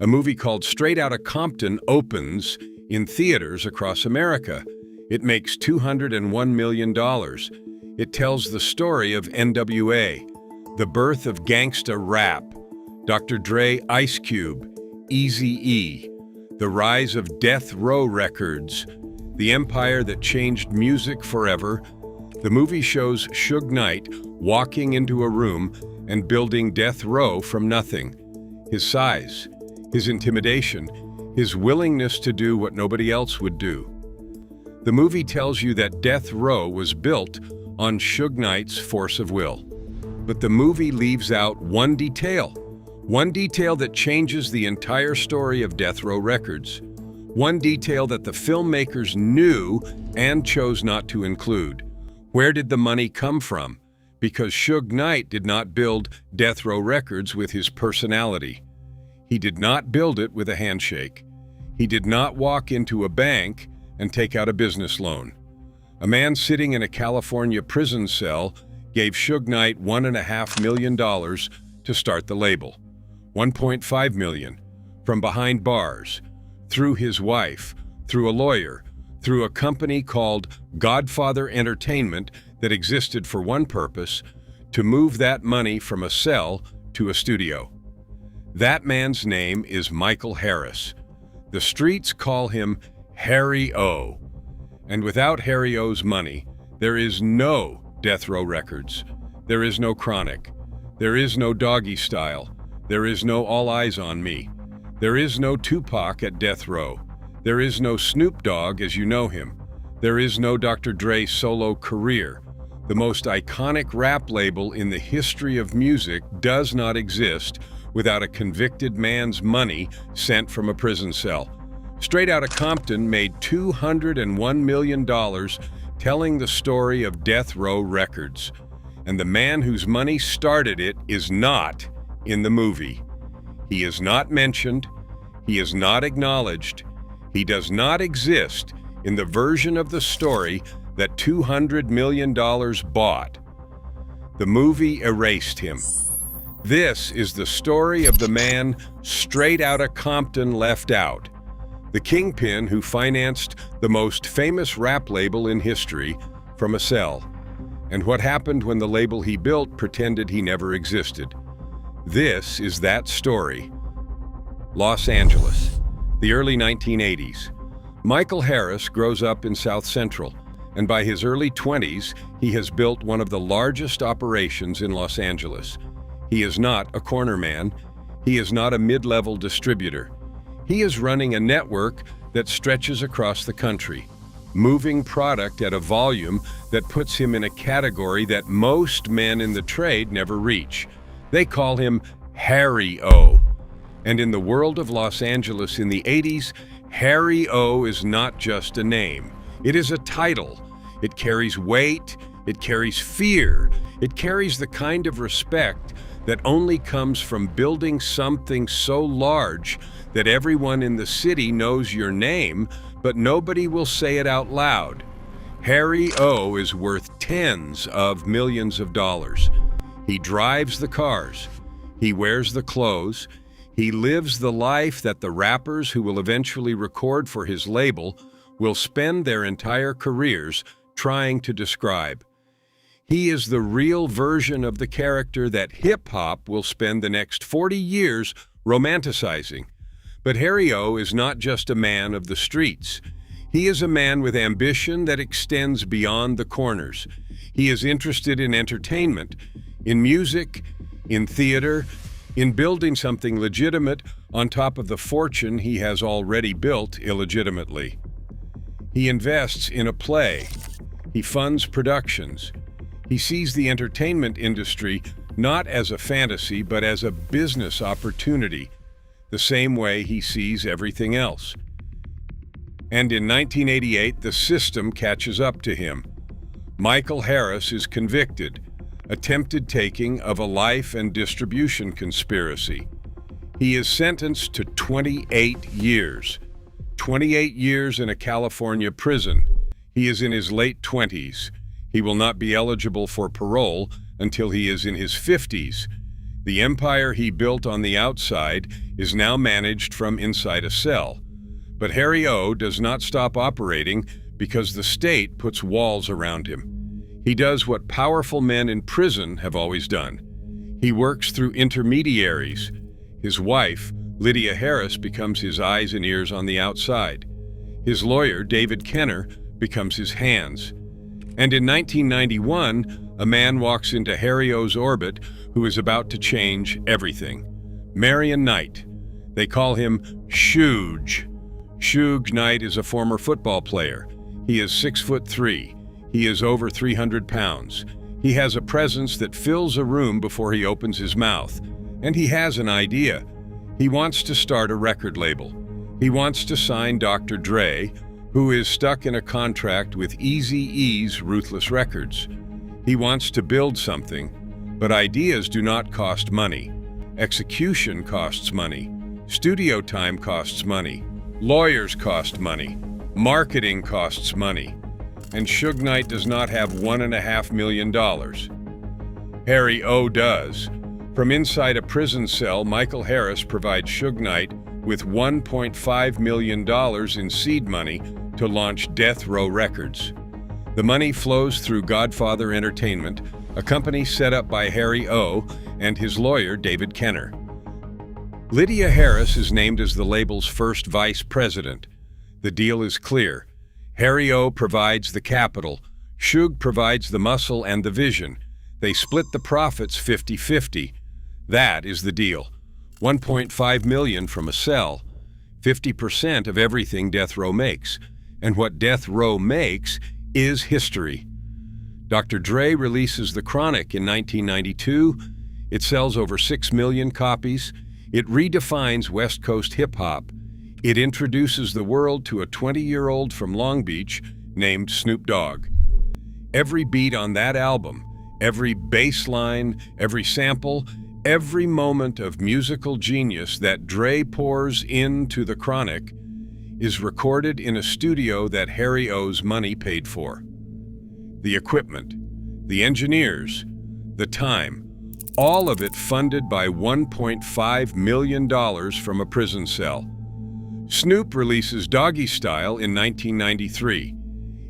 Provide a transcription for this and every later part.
A movie called Straight Outta Compton opens in theaters across America. It makes $201 million. It tells the story of NWA, the birth of gangsta rap, Dr. Dre, Ice Cube, Eazy-E, the rise of Death Row Records, the empire that changed music forever. The movie shows Suge Knight walking into a room and building Death Row from nothing. His size, his intimidation, his willingness to do what nobody else would do. The movie tells you that Death Row was built on Suge Knight's force of will. But the movie leaves out one detail that changes the entire story of Death Row Records. One detail that the filmmakers knew and chose not to include. Where did the money come from? Because Suge Knight did not build Death Row Records with his personality. He did not build it with a handshake. He did not walk into a bank and take out a business loan. A man sitting in a California prison cell gave Suge Knight $1.5 million to start the label. $1.5 million from behind bars, through his wife, through a lawyer, through a company called Godfather Entertainment that existed for one purpose, to move that money from a cell to a studio. That man's name is Michael Harris. The streets call him Harry O. And without Harry O's money, there is no Death Row Records. There is no Chronic. There is no Doggy Style. There is no All Eyes on Me. There is no Tupac at Death Row. There is no Snoop Dogg as you know him. There is no Dr. Dre solo career. The most iconic rap label in the history of music does not exist without a convicted man's money sent from a prison cell. Straight Outta Compton made $201 million telling the story of Death Row Records. And the man whose money started it is not in the movie. He is not mentioned. He is not acknowledged. He does not exist in the version of the story that $200 million bought. The movie erased him. This is the story of the man Straight Outta Compton left out. The Kingpin who financed the most famous rap label in history from a cell. And what happened when the label he built pretended he never existed. This is that story. Los Angeles, the early 1980s. Michael Harris grows up in South Central, and by his early 20s, he has built one of the largest operations in Los Angeles. He is not a corner man. He is not a mid-level distributor. He is running a network that stretches across the country, moving product at a volume that puts him in a category that most men in the trade never reach. They call him Harry O. And in the world of Los Angeles in the 80s, Harry O is not just a name. It is a title. It carries weight. It carries fear. It carries the kind of respect that only comes from building something so large that everyone in the city knows your name, but nobody will say it out loud. Harry O is worth tens of millions of dollars. He drives the cars. He wears the clothes. He lives the life that the rappers who will eventually record for his label will spend their entire careers trying to describe. He is the real version of the character that hip-hop will spend the next 40 years romanticizing. But Harry O is not just a man of the streets. He is a man with ambition that extends beyond the corners. He is interested in entertainment, in music, in theater, in building something legitimate on top of the fortune he has already built illegitimately. He invests in a play. He funds productions. He sees the entertainment industry not as a fantasy, but as a business opportunity, the same way he sees everything else. And in 1988, the system catches up to him. Michael Harris is convicted, attempted taking of a life and distribution conspiracy. He is sentenced to 28 years. 28 years in a California prison. He is in his late 20s. He will not be eligible for parole until he is in his 50s. The empire he built on the outside is now managed from inside a cell. But Harry O does not stop operating because the state puts walls around him. He does what powerful men in prison have always done. He works through intermediaries. His wife, Lydia Harris, becomes his eyes and ears on the outside. His lawyer, David Kenner, becomes his hands. And in 1991, a man walks into Harry O's orbit who is about to change everything. Marion Knight. They call him Suge. Suge Knight is a former football player. He is 6'3". He is over 300 pounds. He has a presence that fills a room before he opens his mouth. And he has an idea. He wants to start a record label. He wants to sign Dr. Dre, who is stuck in a contract with Eazy-E's Ruthless Records. He wants to build something, but ideas do not cost money. Execution costs money. Studio time costs money. Lawyers cost money. Marketing costs money. And Suge Knight does not have $1.5 million. Harry O does. From inside a prison cell, Michael Harris provides Suge Knight with $1.5 million in seed money to launch Death Row Records. The money flows through Godfather Entertainment, a company set up by Harry O and his lawyer, David Kenner. Lydia Harris is named as the label's first vice president. The deal is clear. Harry O provides the capital. Suge provides the muscle and the vision. They split the profits 50-50. That is the deal. $1.5 million from a cell, 50% of everything Death Row makes. And what Death Row makes is history. Dr. Dre releases The Chronic in 1992. It sells over 6 million copies. It redefines West Coast hip-hop. It introduces the world to a 20-year-old from Long Beach named Snoop Dogg. Every beat on that album, every bass line, every sample, every moment of musical genius that Dre pours into The Chronic is recorded in a studio that Harry O's money paid for. The equipment, the engineers, the time, all of it funded by $1.5 million from a prison cell. Snoop releases Doggy Style in 1993.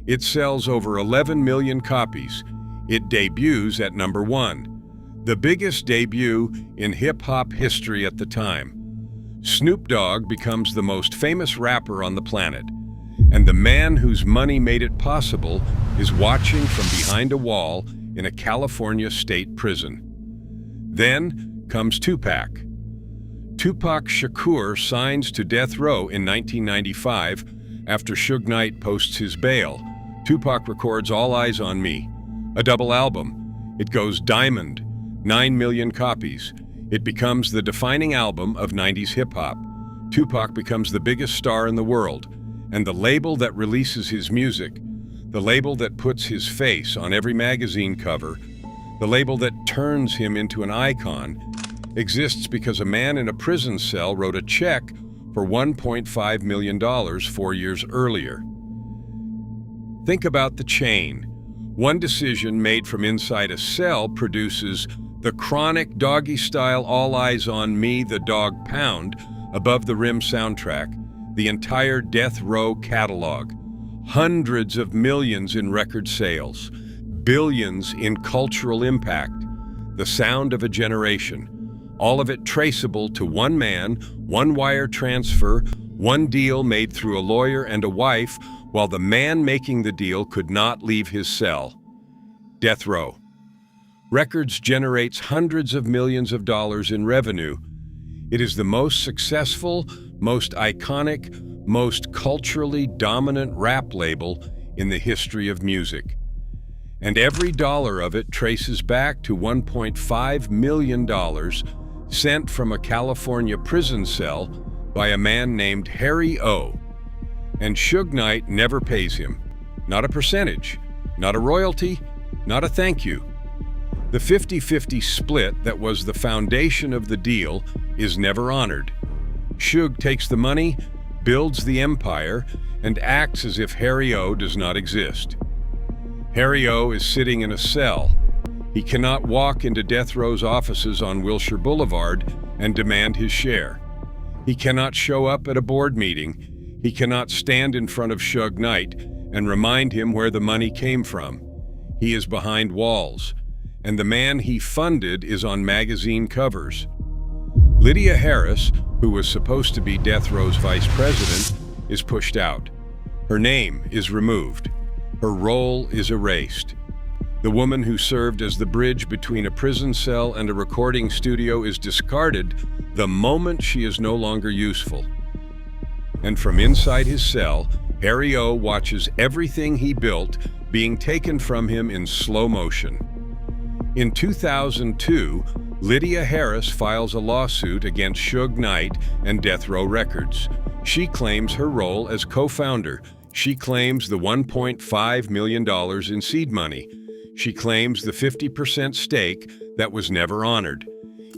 It sells over 11 million copies. It debuts at number 1, the biggest debut in hip-hop history at the time. Snoop Dogg becomes the most famous rapper on the planet, and the man whose money made it possible is watching from behind a wall in a California state prison. Then comes Tupac. Tupac Shakur signs to Death Row in 1995 after Suge Knight posts his bail. Tupac records All Eyes on Me, a double album. It goes diamond, 9 million copies. It becomes the defining album of 90s hip-hop. Tupac becomes the biggest star in the world, and the label that releases his music, the label that puts his face on every magazine cover, the label that turns him into an icon, exists because a man in a prison cell wrote a check for $1.5 million 4 years earlier. Think about the chain. One decision made from inside a cell produces The Chronic, Doggy Style, All Eyes on Me, The Dog Pound, Above the Rim soundtrack, the entire Death Row catalog, hundreds of millions in record sales, billions in cultural impact, the sound of a generation, all of it traceable to one man, one wire transfer, one deal made through a lawyer and a wife, while the man making the deal could not leave his cell. Death Row. Records generates hundreds of millions of dollars in revenue. It is the most successful, most iconic, most culturally dominant rap label in the history of music. And every dollar of it traces back to $1.5 million sent from a California prison cell by a man named Harry O. And Suge Knight never pays him. Not a percentage, not a royalty, not a thank you. The 50-50 split that was the foundation of the deal is never honored. Suge takes the money, builds the empire, and acts as if Harry O does not exist. Harry O is sitting in a cell. He cannot walk into Death Row's offices on Wilshire Boulevard and demand his share. He cannot show up at a board meeting. He cannot stand in front of Suge Knight and remind him where the money came from. He is behind walls, and the man he funded is on magazine covers. Lydia Harris, who was supposed to be Death Row's vice president, is pushed out. Her name is removed. Her role is erased. The woman who served as the bridge between a prison cell and a recording studio is discarded the moment she is no longer useful. And from inside his cell, Harry O watches everything he built being taken from him in slow motion. In 2002, Lydia Harris files a lawsuit against Suge Knight and Death Row Records. She claims her role as co-founder. She claims the $1.5 million in seed money. She claims the 50% stake that was never honored.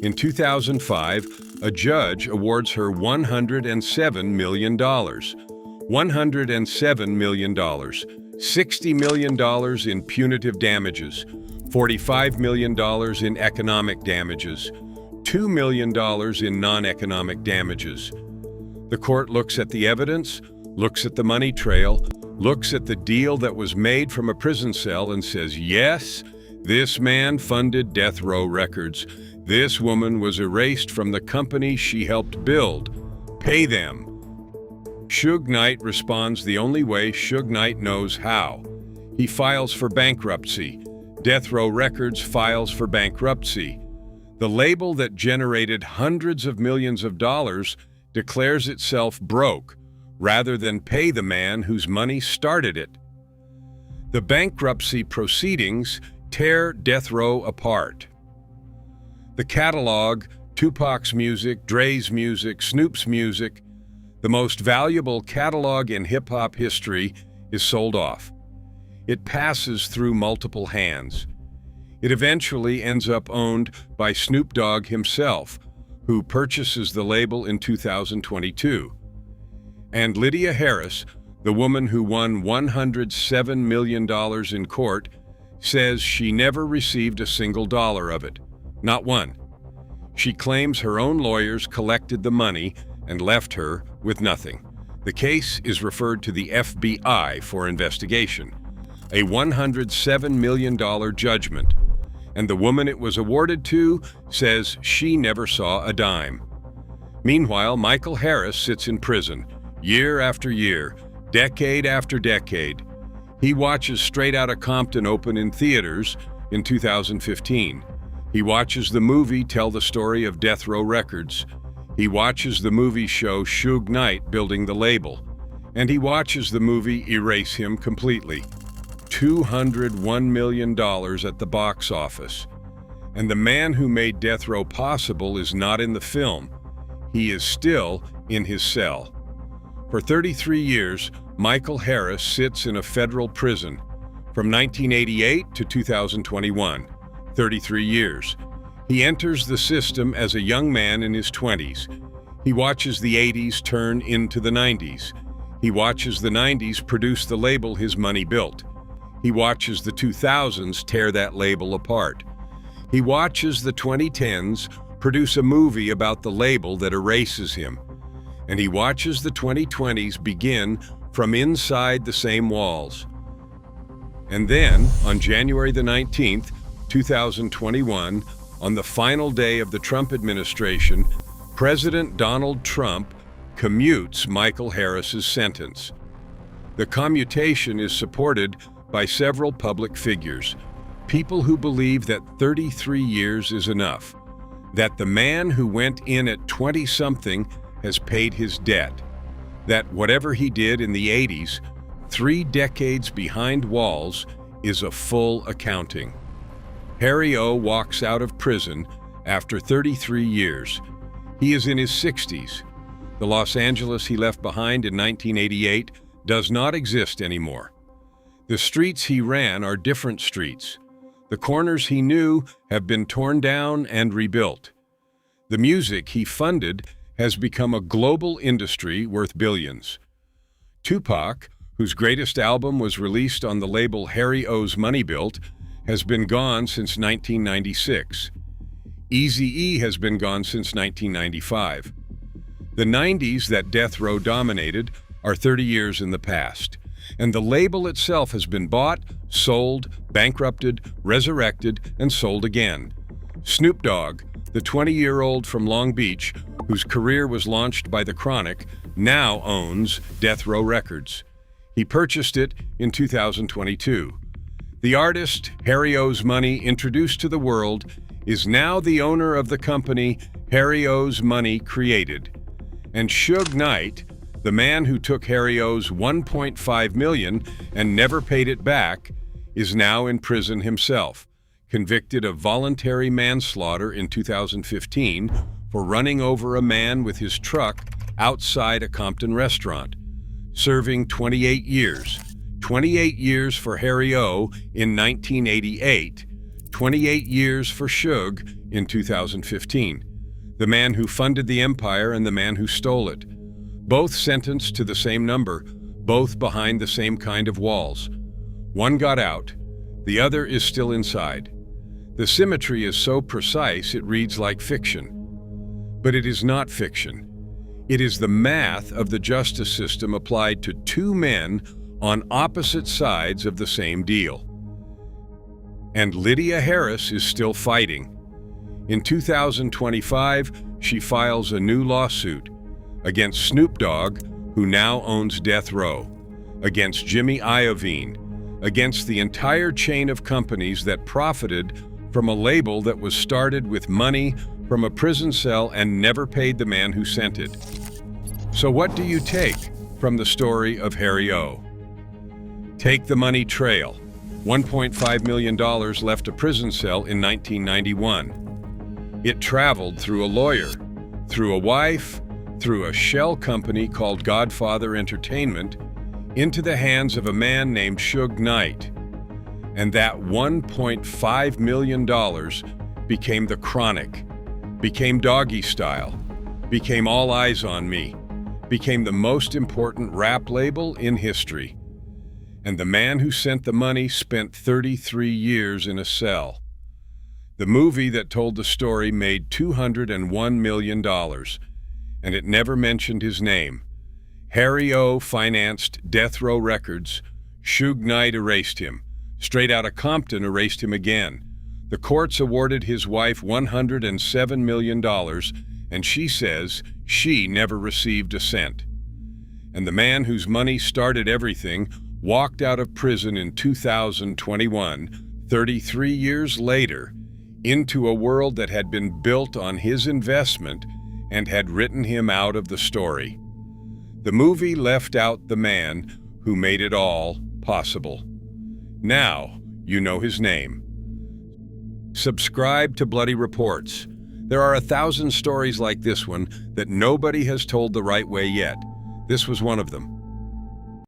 In 2005, a judge awards her $107 million. $107 million. $60 million in punitive damages. $45 million in economic damages, $2 million in non-economic damages. The court looks at the evidence, looks at the money trail, looks at the deal that was made from a prison cell and says, yes, this man funded Death Row Records. This woman was erased from the company she helped build. Pay them. Suge Knight responds the only way Suge Knight knows how. He files for bankruptcy. Death Row Records files for bankruptcy. The label that generated hundreds of millions of dollars declares itself broke, rather than pay the man whose money started it. The bankruptcy proceedings tear Death Row apart. The catalog, Tupac's music, Dre's music, Snoop's music, the most valuable catalog in hip-hop history, is sold off. It passes through multiple hands. It eventually ends up owned by Snoop Dogg himself, who purchases the label in 2022. And Lydia Harris, the woman who won $107 million in court, says she never received a single dollar of it. Not one. She claims her own lawyers collected the money and left her with nothing. The case is referred to the FBI for investigation. A $107 million judgment, and the woman it was awarded to says she never saw a dime. Meanwhile, Michael Harris sits in prison, year after year, decade after decade. He watches Straight Outta Compton open in theaters in 2015. He watches the movie tell the story of Death Row Records. He watches the movie show Suge Knight building the label. And he watches the movie erase him completely. $201 million at the box office. And the man who made Death Row possible is not in the film. He is still in his cell. For 33 years, Michael Harris sits in a federal prison. From 1988 to 2021, 33 years. He enters the system as a young man in his 20s. He watches the 80s turn into the 90s. He watches the 90s produce the label his money built. He watches the 2000s tear that label apart. He watches the 2010s produce a movie about the label that erases him. And he watches the 2020s begin from inside the same walls. And then, on January the 19th, 2021, on the final day of the Trump administration, President Donald Trump commutes Michael Harris's sentence. The commutation is supported by several public figures, people who believe that 33 years is enough, that the man who went in at 20-something has paid his debt, that whatever he did in the 80s, 3 decades behind walls, is a full accounting. Harry O walks out of prison after 33 years. He is in his 60s. The Los Angeles he left behind in 1988 does not exist anymore. The streets he ran are different streets. The corners he knew have been torn down and rebuilt. The music he funded has become a global industry worth billions. Tupac, whose greatest album was released on the label Harry O's Money Built, has been gone since 1996. Eazy-E has been gone since 1995. The 90s that death row dominated are 30 years in the past, and the label itself has been bought, sold, bankrupted, resurrected, and sold again. Snoop Dogg, the 20-year-old from Long Beach, whose career was launched by The Chronic, now owns Death Row Records. He purchased it in 2022. The artist, Harry O's Money, introduced to the world, is now the owner of the company Harry O's Money created. And Suge Knight, the man who took Harry O's $1.5 million and never paid it back, is now in prison himself, convicted of voluntary manslaughter in 2015 for running over a man with his truck outside a Compton restaurant, serving 28 years. 28 years for Harry O in 1988, 28 years for Suge in 2015. The man who funded the empire and the man who stole it. Both sentenced to the same number, both behind the same kind of walls. One got out, the other is still inside. The symmetry is so precise it reads like fiction. But it is not fiction. It is the math of the justice system applied to two men on opposite sides of the same deal. And Lydia Harris is still fighting. In 2025, she files a new lawsuit against Snoop Dogg, who now owns Death Row, against Jimmy Iovine, against the entire chain of companies that profited from a label that was started with money from a prison cell and never paid the man who sent it. So what do you take from the story of Harry O? Take the money trail. $1.5 million left a prison cell in 1991. It traveled through a lawyer, through a wife, through a shell company called Godfather Entertainment, into the hands of a man named Suge Knight. And that $1.5 million became The Chronic, became Doggy Style, became All Eyes on Me, became the most important rap label in history. And the man who sent the money spent 33 years in a cell. The movie that told the story made $201 million, and it never mentioned his name. Harry O financed Death Row Records. Suge Knight erased him. Straight Outta Compton erased him again. The courts awarded his wife $107 million, and she says she never received a cent. And the man whose money started everything walked out of prison in 2021, 33 years later, into a world that had been built on his investment and had written him out of the story. The movie left out the man who made it all possible. Now you know his name. Subscribe to Bloody Reports. There are 1,000 stories like this one that nobody has told the right way yet. This was one of them.